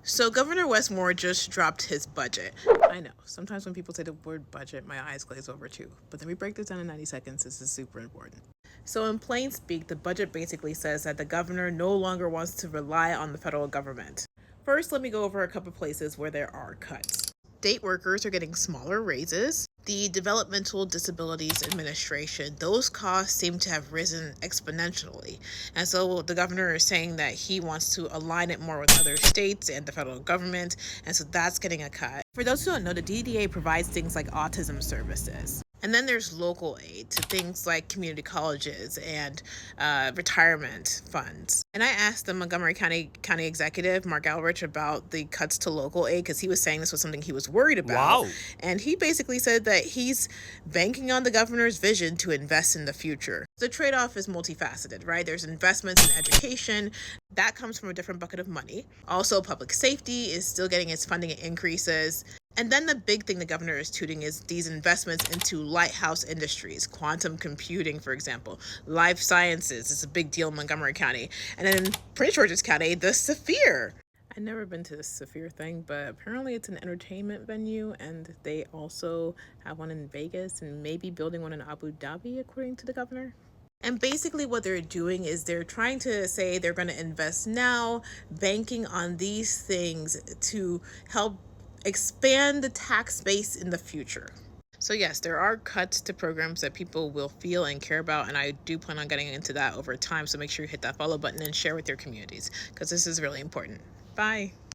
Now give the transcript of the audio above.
So Governor Westmore just dropped his budget. I know, sometimes when people say the word budget, my eyes glaze over too. But then we break this down in 90 seconds. This is super important. So in plain speak, the budget basically says that the governor no longer wants to rely on the federal government. First, let me go over a couple places where there are cuts. State workers are getting smaller raises. The Developmental Disabilities Administration, those costs seem to have risen exponentially. And so the governor is saying that he wants to align it more with other states and the federal government. And so that's getting a cut. For those who don't know, the DDA provides things like autism services. And then there's local aid to things like community colleges and retirement funds. And I asked the Montgomery County Executive, Mark Alrich, about the cuts to local aid because he was saying this was something he was worried about. Wow. And he basically said that he's banking on the governor's vision to invest in the future. The trade-off is multifaceted, right? There's investments in education. That comes from a different bucket of money. Also, public safety is still getting its funding increases. And then the big thing the governor is tooting is these investments into lighthouse industries, quantum computing, for example. Life sciences is a big deal in Montgomery County. And then in Prince George's County, the Sphere. I've never been to the Sphere thing, but apparently it's an entertainment venue, and they also have one in Vegas and maybe building one in Abu Dhabi, according to the governor. And basically, what they're doing is they're trying to say they're going to invest now, banking on these things to help expand the tax base in the future. So yes, there are cuts to programs that people will feel and care about, and I do plan on getting into that over time. So make sure you hit that follow button and share with your communities because this is really important. Bye.